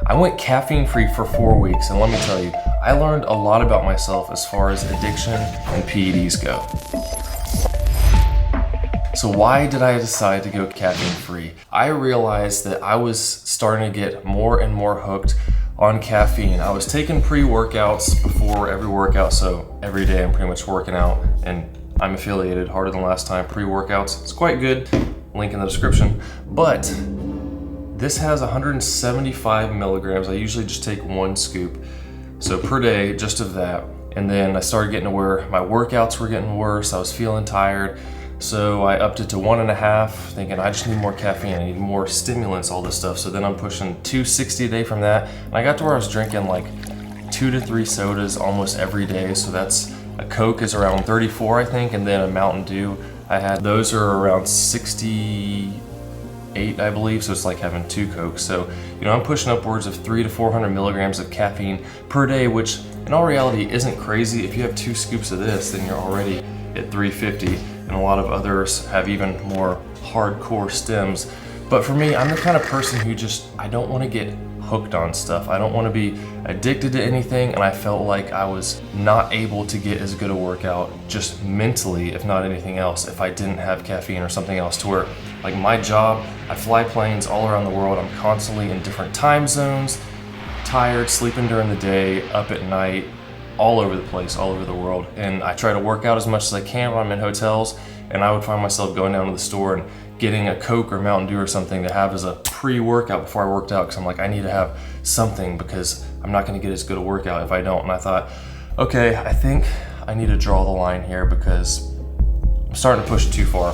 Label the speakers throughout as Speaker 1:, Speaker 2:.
Speaker 1: I went caffeine free for 4 weeks, and let me tell you, I learned a lot about myself as far as addiction and PEDs go. So why did I decide to go caffeine free? I realized that I was starting to get more and more hooked on caffeine. I was taking pre-workouts before every workout, so every day I'm pretty much working out, and I'm affiliated Harder Than Last Time pre-workouts. It's quite good, link in the description. But this has 175 milligrams. I usually just take 1 scoop, so per day, just of that. And then I started getting to where my workouts were getting worse. I was feeling tired. So I upped it to 1.5, thinking I just need more caffeine, I need more stimulants, all this stuff. So then I'm pushing 260 a day from that. And I got to where I was drinking like 2 to 3 sodas almost every day. So that's, a Coke is around 34, I think, and then a Mountain Dew. I had, those are around 68, I believe. So it's like having 2 Cokes. So, you know, I'm pushing upwards of 300 to 400 milligrams of caffeine per day, which in all reality isn't crazy. If you have 2 scoops of this, then you're already at 350. And a lot of others have even more hardcore stims. But for me, I'm the kind of person who I don't want to get hooked on stuff. I don't want to be addicted to anything, and I felt like I was not able to get as good a workout just mentally, if not anything else, if I didn't have caffeine or something else. To where, like my job, I fly planes all around the world. I'm constantly in different time zones, tired, sleeping during the day, up at night, all over the place, all over the world. And I try to work out as much as I can when I'm in hotels, and I would find myself going down to the store and getting a Coke or Mountain Dew or something to have as a pre-workout before I worked out, because I'm like, I need to have something because I'm not gonna get as good a workout if I don't. And I thought, okay, I think I need to draw the line here because I'm starting to push it too far.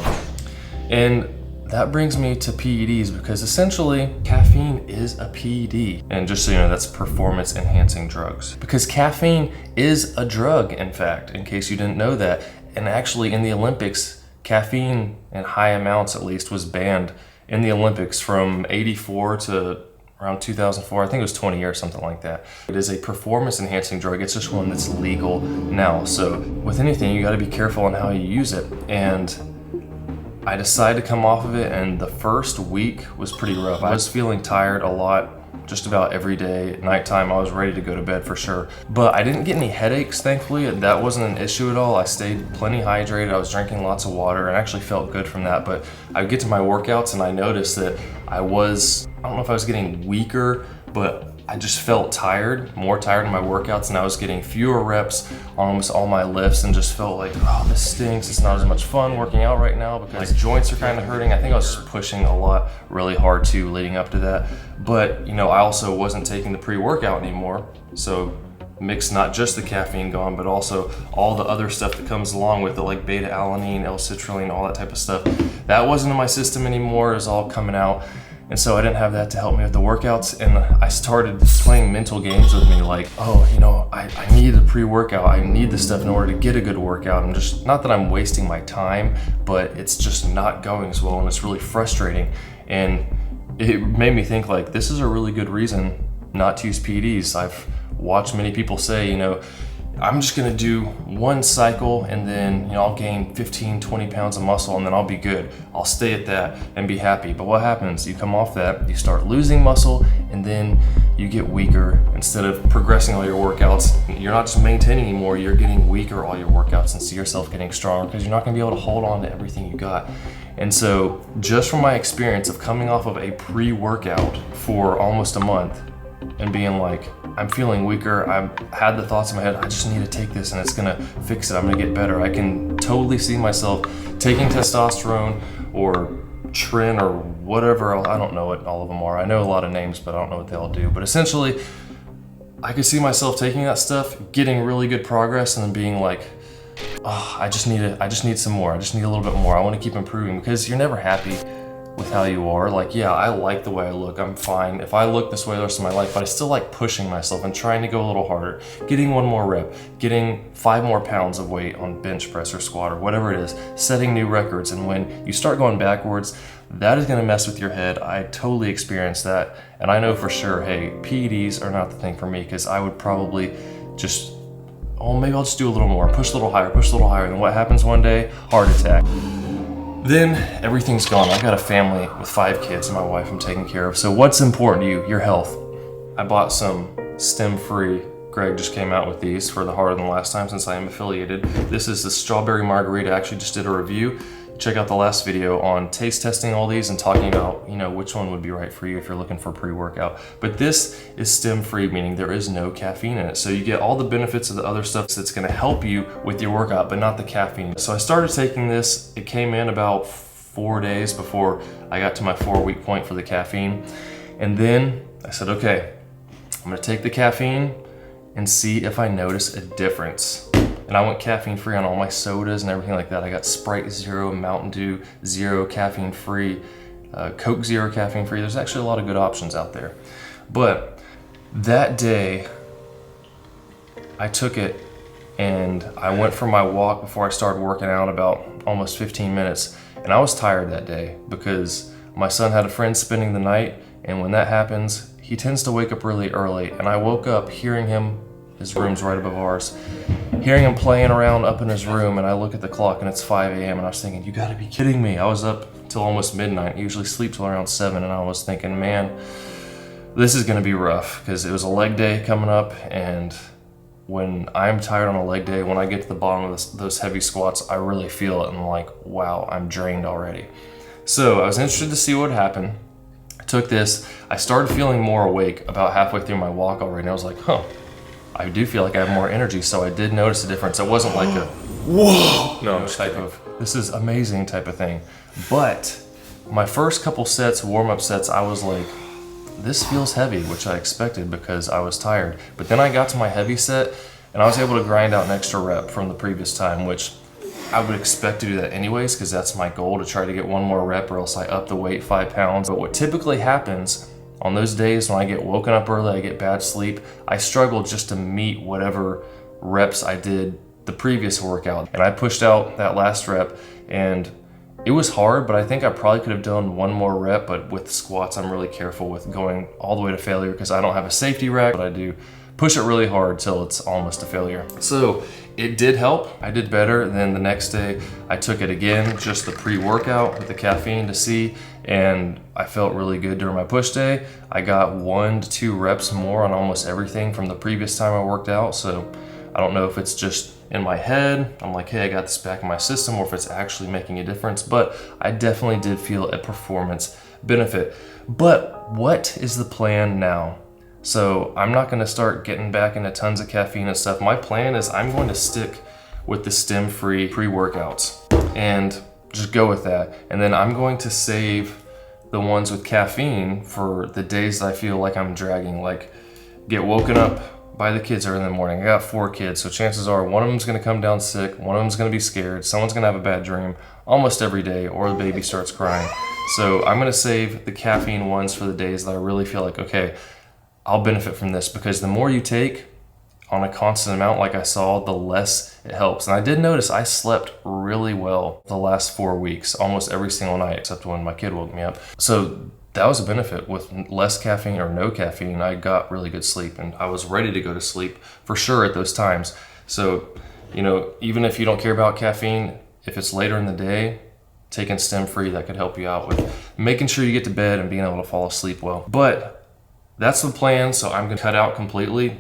Speaker 1: And that brings me to PEDs, because essentially caffeine is a PED. And just so you know, that's performance enhancing drugs. Because caffeine is a drug, in fact, in case you didn't know that. And actually in the Olympics, caffeine in high amounts at least was banned in the Olympics from 84 to around 2004. I think it was 20 years, something like that. It is a performance enhancing drug. It's just one that's legal now. So with anything, you gotta be careful on how you use it. And I decided to come off of it, and the first week was pretty rough. I was feeling tired a lot, just about every day. At nighttime, I was ready to go to bed for sure. But I didn't get any headaches, thankfully. That wasn't an issue at all. I stayed plenty hydrated. I was drinking lots of water and actually felt good from that. But I would get to my workouts and I noticed that I don't know if I was getting weaker, but I just felt tired, more tired in my workouts, and I was getting fewer reps on almost all my lifts, and just felt like, oh, this stinks. It's not as much fun working out right now because my joints are kind of hurting. I think I was just pushing a lot really hard too leading up to that. But, you know, I also wasn't taking the pre-workout anymore. So mix not just the caffeine gone, but also all the other stuff that comes along with it, like beta-alanine, L-citrulline, all that type of stuff. That wasn't in my system anymore. It was all coming out. And so I didn't have that to help me with the workouts, and I started playing mental games with me like, oh, you know, I need a pre-workout. I need this stuff in order to get a good workout. I'm just, not that I'm wasting my time, but it's just not going as well, and it's really frustrating. And it made me think like, this is a really good reason not to use PEDs. I've watched many people say, you know, I'm just gonna do 1 cycle and then, you know, I'll gain 15, 20 pounds of muscle and then I'll be good. I'll stay at that and be happy. But what happens? You come off that, you start losing muscle, and then you get weaker. Instead of progressing all your workouts, you're not just maintaining anymore, you're getting weaker all your workouts and see yourself getting stronger because you're not gonna be able to hold on to everything you got. And so just from my experience of coming off of a pre-workout for almost a month and being like, I'm feeling weaker, I had the thoughts in my head, I just need to take this and it's gonna fix it, I'm gonna get better. I can totally see myself taking testosterone or Trin or whatever else. I don't know what all of them are. I know a lot of names, but I don't know what they all do. But essentially, I could see myself taking that stuff, getting really good progress, and then being like, oh, I just need some more. I just need a little bit more. I want to keep improving, because you're never happy with how you are. Like, yeah, I like the way I look. I'm fine if I look this way the rest of my life, but I still like pushing myself and trying to go a little harder, getting 1 more rep, getting 5 more pounds of weight on bench press or squat or whatever it is, setting new records. And when you start going backwards, that is going to mess with your head. I totally experienced that. And I know for sure, hey, PEDs are not the thing for me, because I would probably just, oh, maybe I'll just do a little more, push a little higher, push a little higher. And what happens one day? Heart attack. Then everything's gone. I've got a family with 5 kids and my wife I'm taking care of. So what's important to you? Your health. I bought some stem-free. Greg just came out with these for the Harder Than Last Time since I am affiliated. This is the strawberry margarita. I actually just did a review. Check out the last video on taste testing all these and talking about, you know, which one would be right for you if you're looking for pre-workout. But this is stem-free, meaning there is no caffeine in it. So you get all the benefits of the other stuff that's gonna help you with your workout, but not the caffeine. So I started taking this. It came in about 4 days before I got to my 4-week point for the caffeine. And then I said, okay, I'm gonna take the caffeine and see if I notice a difference. And I went caffeine free on all my sodas and everything like that. I got Sprite Zero, Mountain Dew Zero caffeine free, Coke Zero caffeine free. There's actually a lot of good options out there. But that day, I took it and I went for my walk before I started working out about almost 15 minutes. And I was tired that day because my son had a friend spending the night. And when that happens, he tends to wake up really early. And I woke up hearing him, his room's right above ours, hearing him playing around up in his room, and I look at the clock and it's 5 a.m. and I was thinking, you gotta be kidding me. I was up till almost midnight. I usually sleep till around 7, and I was thinking, man, this is gonna be rough because it was a leg day coming up, and when I'm tired on a leg day, when I get to the bottom of those heavy squats, I really feel it and I'm like, wow, I'm drained already. So I was interested to see what would happen. I took this. I started feeling more awake about halfway through my walk already, and I was like, huh, I do feel like I have more energy, so I did notice a difference. It wasn't like a, whoa, no, type of, this is amazing type of thing. But my first couple sets, warm-up sets, I was like, this feels heavy, which I expected because I was tired. But then I got to my heavy set, and I was able to grind out an extra rep from the previous time, which I would expect to do that anyways, because that's my goal, to try to get one more rep or else I up the weight 5 pounds. But what typically happens on those days when I get woken up early, I get bad sleep, I struggle just to meet whatever reps I did the previous workout. And I pushed out that last rep, and it was hard, but I think I probably could have done one more rep. But with squats, I'm really careful with going all the way to failure because I don't have a safety rack, but I do push it really hard till it's almost a failure. So it did help. I did better. Then the next day I took it again, just the pre-workout with the caffeine to see, and I felt really good during my push day. I got 1 to 2 reps more on almost everything from the previous time I worked out. So I don't know if it's just in my head, I'm like, hey, I got this back in my system, or if it's actually making a difference, but I definitely did feel a performance benefit. But what is the plan now? So I'm not gonna start getting back into tons of caffeine and stuff. My plan is I'm going to stick with the stem-free pre-workouts and just go with that. And then I'm going to save the ones with caffeine for the days that I feel like I'm dragging, like get woken up by the kids early in the morning. I got 4 kids, so chances are one of them's gonna come down sick, one of them's gonna be scared, someone's gonna have a bad dream almost every day, or the baby starts crying. So I'm gonna save the caffeine ones for the days that I really feel like, okay, I'll benefit from this, because the more you take on a constant amount, like I saw, the less it helps. And I did notice I slept really well the last 4 weeks, almost every single night, except when my kid woke me up. So that was a benefit. With less caffeine or no caffeine, I got really good sleep, and I was ready to go to sleep for sure at those times. So, you know, even if you don't care about caffeine, if it's later in the day, taking stem-free, that could help you out with making sure you get to bed and being able to fall asleep well. But that's the plan. So I'm gonna cut out completely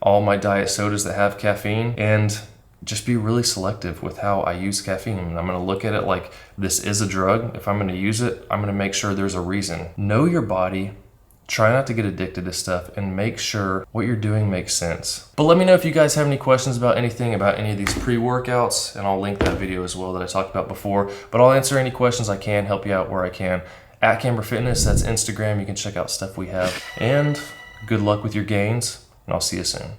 Speaker 1: all my diet sodas that have caffeine, and just be really selective with how I use caffeine. And I'm gonna look at it like this is a drug. If I'm gonna use it, I'm gonna make sure there's a reason. Know your body, try not to get addicted to stuff, and make sure what you're doing makes sense. But let me know if you guys have any questions about anything, about any of these pre-workouts, and I'll link that video as well that I talked about before. But I'll answer any questions I can, help you out where I can. At Camber Fitness, that's Instagram. You can check out stuff we have. And good luck with your gains, and I'll see you soon.